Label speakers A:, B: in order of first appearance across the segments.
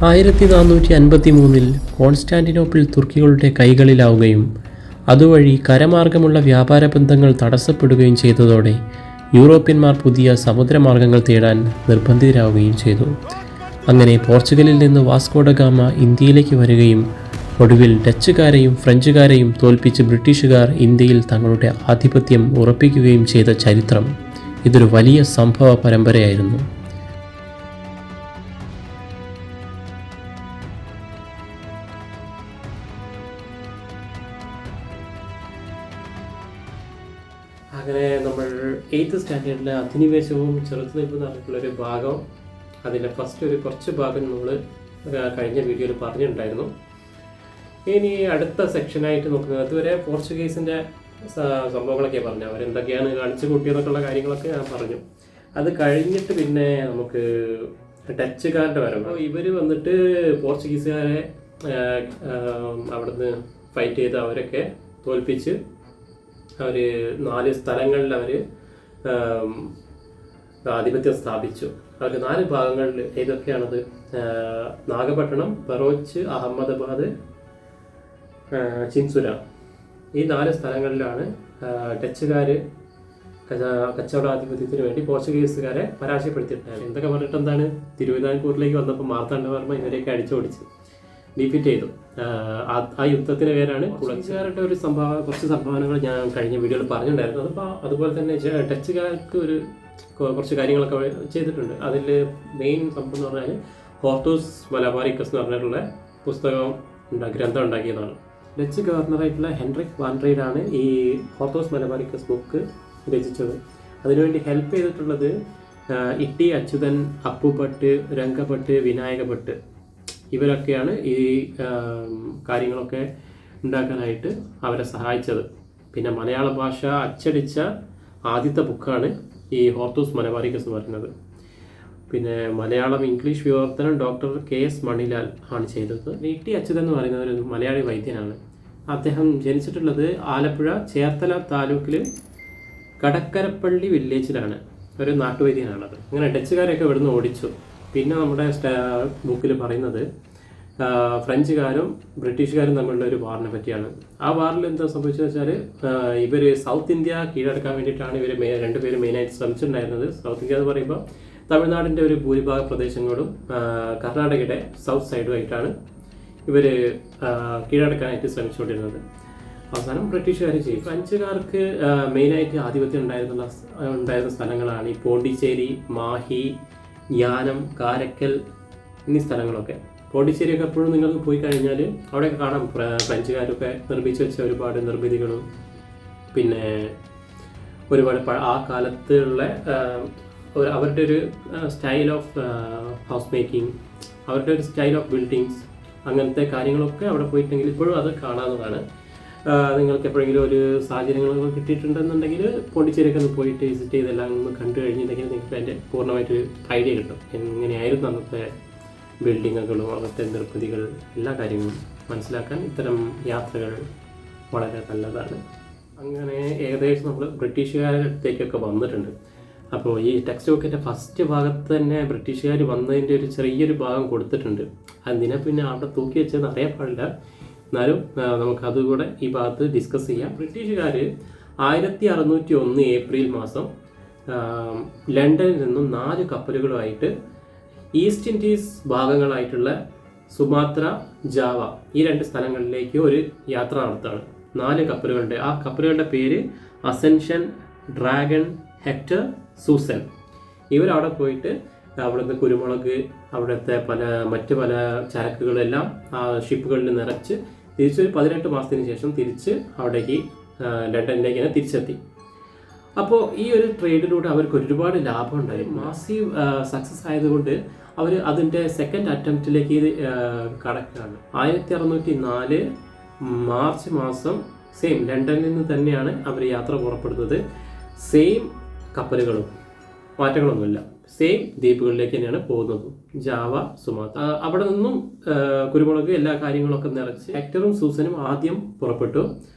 A: 1453 Constantinople തുർക്കികളുടെ കൈകളിലാവുകയും അതുവഴി കരമാർഗമുള്ള വ്യാപാര ബന്ധങ്ങൾ തടസ്സപ്പെടുകയും ചെയ്തതോടെ യൂറോപ്യന്മാർ പുതിയ സമുദ്രമാർഗങ്ങൾ തേടാൻ നിർബന്ധിതരാവുകയും ചെയ്തു. അങ്ങനെ പോർച്ചുഗലിൽ നിന്ന് വാസ്കോ ഡ ഗാമ ഇന്ത്യയിലേക്ക് വരികയും ഒടുവിൽ ഡച്ചുകാരെയും ഫ്രഞ്ചുകാരെയും തോൽപ്പിച്ച് ബ്രിട്ടീഷുകാർ ഇന്ത്യയിൽ തങ്ങളുടെ ആധിപത്യം ഉറപ്പിക്കുകയും ചെയ്ത ചരിത്രം ഇതൊരു വലിയ സംഭവ പരമ്പരയായിരുന്നു. അങ്ങനെ നമ്മൾ 8th സ്റ്റാൻഡേർഡിലെ അധിനിവേശവും ചെറുത്തുനിൽപ്പ് നടന്നിട്ടുള്ളൊരു ഭാഗം, അതിൻ്റെ ഫസ്റ്റ് ഒരു കുറച്ച് ഭാഗം നമ്മൾ കഴിഞ്ഞ വീഡിയോയിൽ പറഞ്ഞിട്ടുണ്ടായിരുന്നു. ഇനി അടുത്ത സെക്ഷനായിട്ട് നോക്കുന്നത്, അതുവരെ പോർച്ചുഗീസിൻ്റെ സംഭവങ്ങളൊക്കെ പറഞ്ഞു, അവരെന്തൊക്കെയാണ് കാണിച്ചു കൂട്ടിയെന്നൊക്കെയുള്ള കാര്യങ്ങളൊക്കെ ഞാൻ പറഞ്ഞു. അത് കഴിഞ്ഞിട്ട് പിന്നെ നമുക്ക് ഡച്ചുകാരുടെ വരവ്. അപ്പോൾ ഇവർ വന്നിട്ട് പോർച്ചുഗീസുകാരെ അവിടുന്ന് ഫൈറ്റ് ചെയ്ത് അവരൊക്കെ തോൽപ്പിച്ച് അവർ 4 സ്ഥലങ്ങളിൽ അവർ ആധിപത്യം സ്ഥാപിച്ചു. അവർ 4 ഭാഗങ്ങളിൽ ഏതൊക്കെയാണത്? നാഗപട്ടണം, ബറോച്ച്, അഹമ്മദാബാദ്, ചിൻസുര. ഈ 4 സ്ഥലങ്ങളിലാണ് ഡച്ചുകാർ കച്ചവടാധിപത്യത്തിന് വേണ്ടി പോർച്ചുഗീസുകാരെ പരാജയപ്പെടുത്തിയിട്ടുണ്ട്. എന്തൊക്കെ പറഞ്ഞിട്ട് എന്താണ്, തിരുവിതാംകൂറിലേക്ക് വന്നപ്പോൾ മാർത്താണ്ഡവർമ്മ ഇവരെയൊക്കെ അടിച്ചോടിച്ചു, ഡിഫീറ്റ് ചെയ്തു. ആ യുദ്ധത്തിന് പേരാണ് കുളച്ചുകാരുടെ ഒരു കുറച്ച് സംഭാവനകൾ ഞാൻ കഴിഞ്ഞ വീഡിയോയിൽ പറഞ്ഞിട്ടുണ്ടായിരുന്നു. അപ്പോൾ അതുപോലെ തന്നെ ഡച്ചുകാർക്ക് കുറച്ച് കാര്യങ്ങളൊക്കെ ചെയ്തിട്ടുണ്ട്. അതിൽ മെയിൻ സംഭവം എന്ന് പറഞ്ഞാൽ ഹോർത്തൂസ് മലബാറിക്കസ് എന്ന് പറഞ്ഞിട്ടുള്ള ഗ്രന്ഥം ഉണ്ടാക്കിയതാണ്. ഡച്ച് ഗവർണറായിട്ടുള്ള ഹെൻറിക് വാൻ റൈഡാണ് ഈ ഹോർത്തൂസ് മലബാറിക്കസ് ബുക്ക് രചിച്ചത്. അതിനുവേണ്ടി ഹെൽപ്പ് ചെയ്തിട്ടുള്ളത് ഇട്ടി അച്യുതൻ, അപ്പുഭട്ട്, രംഗഭട്ട്, വിനായകഭട്ട്, ഇവരൊക്കെയാണ് ഈ കാര്യങ്ങളൊക്കെ ഉണ്ടാക്കാനായിട്ട് അവരെ സഹായിച്ചത്. പിന്നെ മലയാള ഭാഷ അച്ചടിച്ച ആദ്യത്തെ ബുക്കാണ് ഈ ഹോർത്തൂസ് മലബാറിക്കസ് എന്ന് പറയുന്നത്. പിന്നെ മലയാളം ഇംഗ്ലീഷ് വിവർത്തനം ഡോക്ടർ KS മണിലാൽ ആണ് ചെയ്തത്. ഇട്ടി അച്യുതൻ എന്ന് പറയുന്നത് ഒരു മലയാളി വൈദ്യനാണ്. അദ്ദേഹം ജനിച്ചിട്ടുള്ളത് ആലപ്പുഴ ചേർത്തല താലൂക്കിൽ കടക്കരപ്പള്ളി വില്ലേജിലാണ്. ഒരു നാട്ടുവൈദ്യനാണത്. അങ്ങനെ ഡച്ചുകാരെയൊക്കെ ഇവിടുന്ന് ഓടിച്ചു. പിന്നെ നമ്മുടെ ബുക്കിൽ പറയുന്നത് ഫ്രഞ്ചുകാരും ബ്രിട്ടീഷുകാരും തമ്മിലുള്ള ഒരു വാറിനെ പറ്റിയാണ്. ആ വാറിൽ എന്താ സംഭവിച്ചതെന്ന് വെച്ചാൽ, ഇവർ സൗത്ത് ഇന്ത്യ കീഴടക്കാൻ വേണ്ടിയിട്ടാണ് ഇവർ രണ്ടുപേരും മെയിനായിട്ട് ശ്രമിച്ചിട്ടുണ്ടായിരുന്നത്. സൗത്ത് ഇന്ത്യ എന്ന് പറയുമ്പോൾ തമിഴ്നാടിൻ്റെ ഒരു ഭൂരിഭാഗ പ്രദേശങ്ങളും കർണാടകയുടെ സൗത്ത് സൈഡുമായിട്ടാണ് ഇവർ കീഴടക്കാനായിട്ട് ശ്രമിച്ചുകൊണ്ടിരുന്നത്. അവസാനം ബ്രിട്ടീഷുകാർ ചെയ്യും. ഫ്രഞ്ചുകാർക്ക് മെയിനായിട്ട് ആധിപത്യം ഉണ്ടായിരുന്ന സ്ഥലങ്ങളാണ് ഈ പോണ്ടിച്ചേരി, മാഹി, യാനം, കാരക്കൽ എന്നീ സ്ഥലങ്ങളൊക്കെ. പോണ്ടിച്ചേരിയൊക്കെ എപ്പോഴും നിങ്ങൾക്ക് പോയി കഴിഞ്ഞാൽ അവിടെയൊക്കെ കാണാം ഫ്രഞ്ചുകാരൊക്കെ നിർമ്മിച്ച് വെച്ച ഒരുപാട് നിർമ്മിതികളും പിന്നെ ഒരുപാട് ആ കാലത്തുള്ള അവരുടെ ഒരു സ്റ്റൈൽ ഓഫ് ഹൗസ് മേക്കിംഗ്, അവരുടെ ഒരു സ്റ്റൈൽ ഓഫ് ബിൽഡിങ്സ്, അങ്ങനത്തെ കാര്യങ്ങളൊക്കെ അവിടെ പോയിട്ടുണ്ടെങ്കിൽ ഇപ്പോഴും അത് കാണാവുന്നതാണ്. നിങ്ങൾക്ക് എപ്പോഴെങ്കിലും ഒരു സാഹചര്യങ്ങളൊക്കെ കിട്ടിയിട്ടുണ്ടെന്നുണ്ടെങ്കിൽ പോണ്ടിച്ചേരിയൊക്കെ ഒന്ന് പോയിട്ട് വിസിറ്റ് ചെയ്തെല്ലാം ഒന്ന് കണ്ടു കഴിഞ്ഞിട്ടുണ്ടെങ്കിൽ നിങ്ങൾക്ക് അതിൻ്റെ പൂർണ്ണമായിട്ടൊരു ഐഡിയ കിട്ടും. എങ്ങനെയായിരുന്നു അന്നത്തെ ബിൽഡിങ്ങുകളും അവിടുത്തെ നിർമ്മിതികൾ, എല്ലാ കാര്യങ്ങളും മനസ്സിലാക്കാൻ ഇത്തരം യാത്രകൾ വളരെ നല്ലതാണ്. അങ്ങനെ ഏകദേശം നമ്മൾ ബ്രിട്ടീഷുകാരുടെ അടുത്തേക്കൊക്കെ വന്നിട്ടുണ്ട്. അപ്പോൾ ഈ ടെക്സ്റ്റ് ബുക്കിൻ്റെ ഫസ്റ്റ് ഭാഗത്ത് തന്നെ ബ്രിട്ടീഷുകാർ വന്നതിൻ്റെ ഒരു ചെറിയൊരു ഭാഗം കൊടുത്തിട്ടുണ്ട്. അതിനെ പിന്നെ അവിടെ തൂക്കി വെച്ചതെന്ന് അറിയാൻ പാടില്ല, എന്നാലും നമുക്കതുകൂടെ ഈ ഭാഗത്ത് ഡിസ്കസ് ചെയ്യാം. ബ്രിട്ടീഷുകാർ 1601 ഏപ്രിൽ മാസം ലണ്ടനിൽ നിന്നും 4 കപ്പലുകളുമായിട്ട് ഈസ്റ്റ് ഇൻഡീസ് ഭാഗങ്ങളായിട്ടുള്ള സുമാത്ര, ജാവ ഈ 2 സ്ഥലങ്ങളിലേക്ക് ഒരു യാത്ര നടത്തുകയാണ്. 4 കപ്പലുകളുണ്ട്. ആ കപ്പലുകളുടെ പേര് അസെൻഷൻ, ഡ്രാഗൺ, ഹെക്ടർ, സൂസൻ. ഇവരവിടെ പോയിട്ട് അവിടുത്തെ കുരുമുളക്, അവിടുത്തെ മറ്റ് പല ചരക്കുകളെല്ലാം ആ ഷിപ്പുകളിൽ നിറച്ച് തിരിച്ചൊരു 18 മാസത്തിന് ശേഷം തിരിച്ച് അവിടേക്ക് ലണ്ടനിലേക്ക് തന്നെ തിരിച്ചെത്തി. അപ്പോൾ ഈ ഒരു ട്രേഡിലൂടെ അവർക്ക് ഒരുപാട് ലാഭം ഉണ്ടായി. മാസീവ് സക്സസ് ആയതുകൊണ്ട് അവർ അതിൻ്റെ സെക്കൻഡ് അറ്റംപ്റ്റിലേക്ക് കടക്കുകയാണ്. 1604 മാർച്ച് മാസം സെയിം ലണ്ടനിൽ നിന്ന് തന്നെയാണ് അവർ യാത്ര പുറപ്പെടുന്നത്. സെയിം കപ്പലുകളും മാറ്റങ്ങളൊന്നുമില്ല, സെയിം ദ്വീപുകളിലേക്ക് തന്നെയാണ് പോകുന്നത്. ജാവ, സുമാത്ര. അവിടെ നിന്നും കുരുമുളക് എല്ലാ കാര്യങ്ങളൊക്കെ നിറച്ച് ഹെക്ടറും സൂസനും ആദ്യം പുറപ്പെട്ടു.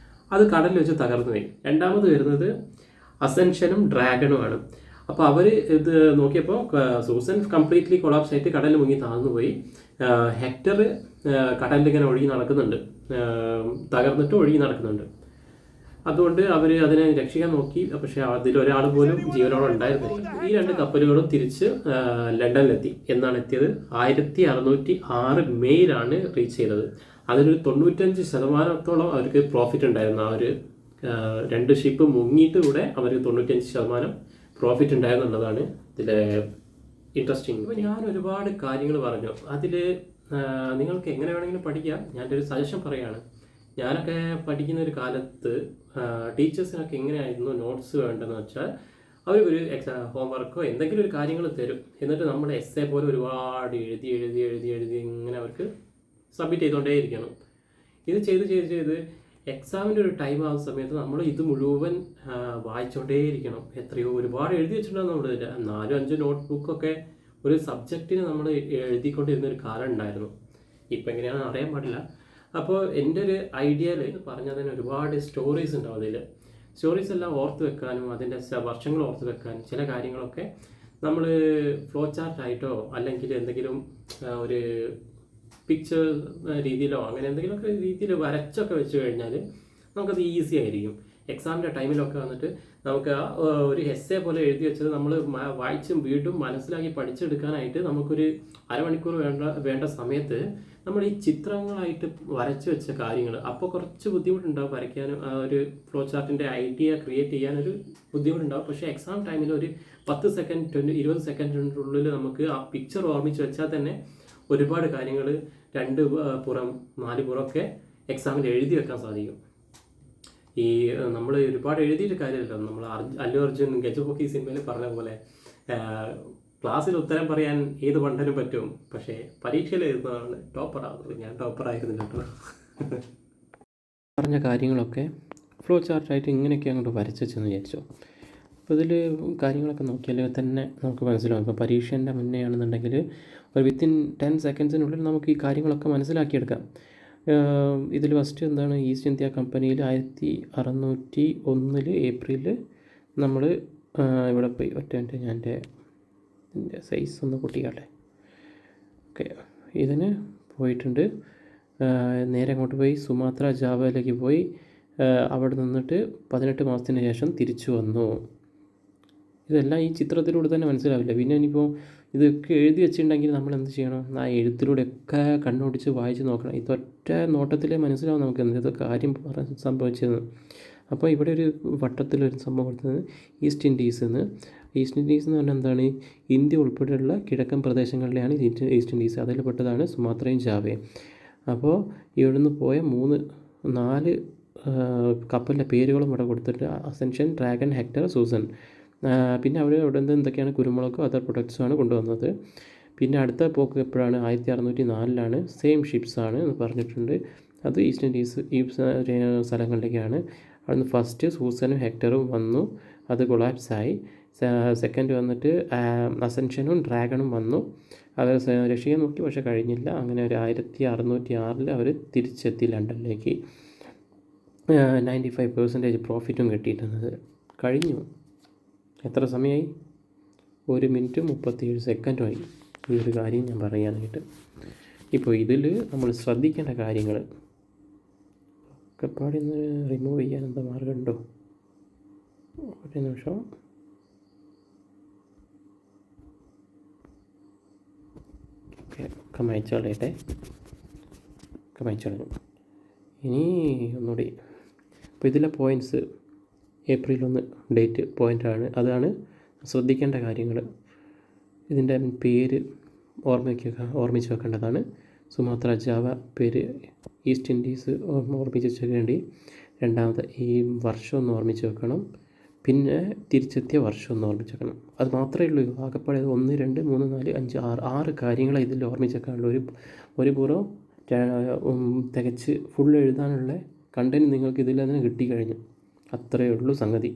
A: അത് കടലിൽ വെച്ച് തകർന്നു പോയി. രണ്ടാമത് വരുന്നത് അസെൻഷനും ഡ്രാഗണുമാണ്. അപ്പോൾ അവർ ഇത് നോക്കിയപ്പോൾ സൂസൻ കംപ്ലീറ്റ്ലി കൊളാപ്സ് ആയിട്ട് കടലിൽ മുങ്ങി താഴ്ന്നു പോയി. ഹെക്ടർ കടലിൽ ഇങ്ങനെ ഒഴുകി നടക്കുന്നുണ്ട്, തകർന്നിട്ട് ഒഴുകി നടക്കുന്നുണ്ട്. അതുകൊണ്ട് അവർ അതിനെ രക്ഷിക്കാൻ നോക്കി, പക്ഷെ അതിലൊരാൾ പോലും ജീവനോടെ ഉണ്ടായിരുന്നില്ല. ഈ 2 കപ്പലുകളും തിരിച്ച് ലണ്ടനിലെത്തി. എന്നാണ് എത്തിയത്? 1606 മെയ്യിലാണ് റീച്ച് ചെയ്തത്. അതിലൊരു 95% അവർക്ക് പ്രോഫിറ്റ് ഉണ്ടായിരുന്നു. ആ ഒരു 2 ഷിപ്പ് മുങ്ങിയിട്ട് കൂടെ അവർക്ക് 95% പ്രോഫിറ്റ് ഉണ്ടായിരുന്നുള്ളതാണ് ഇതിലെ ഇൻട്രസ്റ്റിംഗ്. ഇപ്പോൾ ഞാൻ ഒരുപാട് കാര്യങ്ങൾ പറഞ്ഞു. അതിൽ നിങ്ങൾക്ക് എങ്ങനെ വേണമെങ്കിലും പഠിക്കാം. ഞാനൊരു സജഷൻ പറയുകയാണ്. ഞാനൊക്കെ പഠിക്കുന്ന ഒരു കാലത്ത് ടീച്ചേഴ്സിനൊക്കെ എങ്ങനെയായിരുന്നു നോട്ട്സ് വേണ്ടതെന്ന് വെച്ചാൽ അവർ ഒരു ഹോംവർക്കോ എന്തെങ്കിലും ഒരു കാര്യങ്ങൾ തരും. എന്നിട്ട് നമ്മൾ എസ്സേ പോലെ ഒരുപാട് എഴുതി എഴുതി എഴുതി എഴുതി ഇങ്ങനെ അവർക്ക് സബ്മിറ്റ് ചെയ്തുകൊണ്ടേയിരിക്കണം. ഇത് ചെയ്ത് എക്സാമിൻ്റെ ഒരു ടൈം ആവുന്ന സമയത്ത് നമ്മൾ ഇത് മുഴുവൻ വായിച്ചുകൊണ്ടേയിരിക്കണം. ഒരുപാട് എഴുതി വെച്ചിട്ടുണ്ടാകും. നമ്മൾ 4-5 നോട്ട് ബുക്കൊക്കെ ഒരു സബ്ജക്റ്റിന് നമ്മൾ എഴുതിക്കൊണ്ടിരുന്നൊരു കാലം ഉണ്ടായിരുന്നു. ഇപ്പം എങ്ങനെയാണെന്ന് അറിയാൻ പാടില്ല. അപ്പോൾ എൻ്റെ ഒരു ഐഡിയയിൽ പറഞ്ഞാൽ തന്നെ ഒരുപാട് സ്റ്റോറീസ് ഉണ്ടാവും അതിൽ. സ്റ്റോറീസ് എല്ലാം ഓർത്ത് വെക്കാനും അതിൻ്റെ വർഷങ്ങൾ ഓർത്ത് വെക്കാനും ചില കാര്യങ്ങളൊക്കെ നമ്മൾ ഫ്ലോ ചാർട്ടായിട്ടോ അല്ലെങ്കിൽ എന്തെങ്കിലും ഒരു പിക്ചർ രീതിയിലോ അങ്ങനെ എന്തെങ്കിലുമൊക്കെ രീതിയിൽ വരച്ചൊക്കെ വെച്ച് കഴിഞ്ഞാൽ നമുക്കത് ഈസി ആയിരിക്കും. എക്സാമിൻ്റെ ടൈമിലൊക്കെ വന്നിട്ട് നമുക്ക് ഒരു എസ്സേ പോലെ എഴുതി വെച്ചത് നമ്മൾ വായിച്ചും വീണ്ടും മനസ്സിലാക്കി പഠിച്ചെടുക്കാനായിട്ട് നമുക്കൊരു അരമണിക്കൂർ വേണ്ട സമയത്ത് നമ്മൾ ഈ ചിത്രങ്ങളായിട്ട് വരച്ച് വെച്ച കാര്യങ്ങൾ അപ്പോൾ കുറച്ച് ബുദ്ധിമുട്ടുണ്ടാവും വരയ്ക്കാനും. ഒരു ഫ്ലോ ചാർട്ടിൻ്റെ ഐഡിയ ക്രിയേറ്റ് ചെയ്യാനൊരു ബുദ്ധിമുട്ടുണ്ടാവും. പക്ഷേ എക്സാം ടൈമിൽ ഒരു 10 സെക്കൻഡ് 20 സെക്കൻഡിനുള്ളിൽ നമുക്ക് ആ പിക്ചർ ഓർമ്മിച്ച് വെച്ചാൽ തന്നെ ഒരുപാട് കാര്യങ്ങൾ 2 പുറം 4 പുറമൊക്കെ എക്സാമിൽ എഴുതി വെക്കാൻ സാധിക്കും. ഈ നമ്മൾ ഒരുപാട് എഴുതിയിട്ട് കാര്യമില്ല. നമ്മൾ അല്ലു അർജുൻ ഗജമുഖി സിനിമയിൽ പറഞ്ഞ പോലെ ക്ലാസ്സിൽ ഉത്തരം പറയാൻ ഏത് പണ്ടനും പറ്റും, പക്ഷേ പരീക്ഷയിൽ എഴുതുന്നതാണ് ടോപ്പറാകുന്നത്. ഞാൻ ടോപ്പറായിരുന്നില്ല കേട്ടോ. പറഞ്ഞ കാര്യങ്ങളൊക്കെ ഫ്ലോ ചാർട്ടായിട്ട് ഇങ്ങനെയൊക്കെ അങ്ങോട്ട് വരച്ച് വെച്ചെന്ന് വിചാരിച്ചു. അപ്പോൾ ഇതിൽ കാര്യങ്ങളൊക്കെ നോക്കിയാൽ തന്നെ നമുക്ക് മനസ്സിലാവും. ഇപ്പോൾ പരീക്ഷേൻ്റെ മുന്നേ ആണെന്നുണ്ടെങ്കിൽ ഒരു വിത്തിൻ 10 സെക്കൻഡ്സിനുള്ളിൽ നമുക്ക് ഈ കാര്യങ്ങളൊക്കെ മനസ്സിലാക്കിയെടുക്കാം. ഇതിൽ ഫസ്റ്റ് എന്താണ്, ഈസ്റ്റ് ഇന്ത്യ കമ്പനിയിൽ 1601 ഏപ്രിലിൽ നമ്മൾ ഇവിടെ പോയി. ഞാൻ എൻ്റെ സൈസ് ഒന്ന് കൂട്ടിക്കാട്ടെ. ഓക്കെ, ഇതിന് പോയിട്ടുണ്ട്. നേരെ അങ്ങോട്ട് പോയി സുമാത്ര ജാവയിലേക്ക് പോയി. അവിടെ നിന്നിട്ട് 18 മാസത്തിന് ശേഷം തിരിച്ചു വന്നു. ഇതെല്ലാം ഈ ചിത്രത്തിലൂടെ തന്നെ മനസ്സിലാവില്ല. പിന്നെ ഇനിയിപ്പോൾ ഇതൊക്കെ എഴുതി വെച്ചിട്ടുണ്ടെങ്കിൽ നമ്മൾ എന്ത് ചെയ്യണം? ആ എഴുത്തിലൂടെയൊക്കെ കണ്ണോടിച്ച് വായിച്ച് നോക്കണം. ഇതൊറ്റ നോട്ടത്തിലേ മനസ്സിലാവും നമുക്ക് എന്ത് കാര്യം സംഭവിച്ചതെന്ന്. അപ്പോൾ ഇവിടെ ഒരു വട്ടത്തിലൊരു സംഭവം കൊടുത്തത് ഈസ്റ്റ് ഇൻഡീസ് എന്ന് പറഞ്ഞാൽ എന്താണ്? ഇന്ത്യ ഉൾപ്പെടെയുള്ള കിഴക്കൻ പ്രദേശങ്ങളിലെയാണ് ഈസ്റ്റ് ഇൻഡീസ്. അതിൽ പെട്ടതാണ് സുമാത്രയും ജാവയും. അപ്പോൾ ഇവിടെ നിന്ന് പോയ 4 കപ്പലിൻ്റെ പേരുകളും ഇവിടെ കൊടുത്തിട്ട് അസെൻഷൻ, ഡ്രാഗൺ, ഹെക്ടർ, സൂസൻ. പിന്നെ അവിടെ നിന്ന് എന്തൊക്കെയാണ് കുരുമുളകോ അതർ പ്രൊഡക്ട്സുമാണ് കൊണ്ടുവന്നത്. പിന്നെ അടുത്ത പോക്ക് എപ്പോഴാണ്? 1604 സെയിം ഷിപ്സാണ് എന്ന് പറഞ്ഞിട്ടുണ്ട്. അത് ഈസ്റ്റ് ഇൻഡീസ് ഈ സ്ഥലങ്ങളിലേക്കാണ്. അവിടുന്ന് ഫസ്റ്റ് സൂസനും ഹെക്ടറും വന്നു, അത് കൊളാപ്സായി. സെക്കൻഡ് വന്നിട്ട് അസെൻഷനും ഡ്രാഗണും വന്നു. അവർ രക്ഷിക്കാൻ നോക്കി, പക്ഷെ കഴിഞ്ഞില്ല. അങ്ങനെ ഒരു 1606 അവർ തിരിച്ചെത്തി ലണ്ടനിലേക്ക്. 95% പ്രോഫിറ്റും കിട്ടിയിട്ടുള്ളത്. കഴിഞ്ഞു. എത്ര സമയമായി? 1 മിനിറ്റ് 37 സെക്കൻഡുമായി ഈ ഒരു കാര്യം ഞാൻ പറയാനായിട്ട്. ഇപ്പോൾ ഇതിൽ നമ്മൾ ശ്രദ്ധിക്കേണ്ട കാര്യങ്ങൾ ഒക്കെ പാടിന്ന് റിമൂവ് ചെയ്യാൻ എന്താ മാർഗമുണ്ടോ? ഒരു നിമിഷം. ഓക്കെ, ഒക്കെ മായ്ച്ചോളയട്ടെ. ഇനി ഒന്നുകൂടി. അപ്പോൾ ഇതിലെ പോയിൻറ്റ്സ് ഏപ്രിൽ 1 ഡേറ്റ് പോയിൻ്റാണ്. അതാണ് ശ്രദ്ധിക്കേണ്ട കാര്യങ്ങൾ. ഇതിൻ്റെ പേര് ഓർമ്മിച്ച് വെക്കേണ്ടതാണ്. സുമാത്ര ജാവ പേര്, ഈസ്റ്റ് ഇൻഡീസ് ഓർമ്മിച്ച് വെക്കേണ്ടി. രണ്ടാമത് ഈ വർഷം ഒന്ന് ഓർമ്മിച്ച് വെക്കണം. പിന്നെ തിരിച്ചെത്തിയ വർഷം ഒന്ന് ഓർമ്മിച്ച് വെക്കണം. അത് മാത്രമേ ഉള്ളൂ. ആകെപ്പാടെ 1, 2, 3, 4, 5, 6 കാര്യങ്ങളെ ഇതിൽ ഓർമ്മിച്ച് വെക്കാനുള്ളൂ. ഒരു പുറം തികച്ച് ഫുൾ എഴുതാനുള്ള കണ്ടൻറ്റ് നിങ്ങൾക്ക് ഇതിൽ തന്നെ കിട്ടിക്കഴിഞ്ഞു. അത്രയേ ഉള്ളൂ സംഗതി.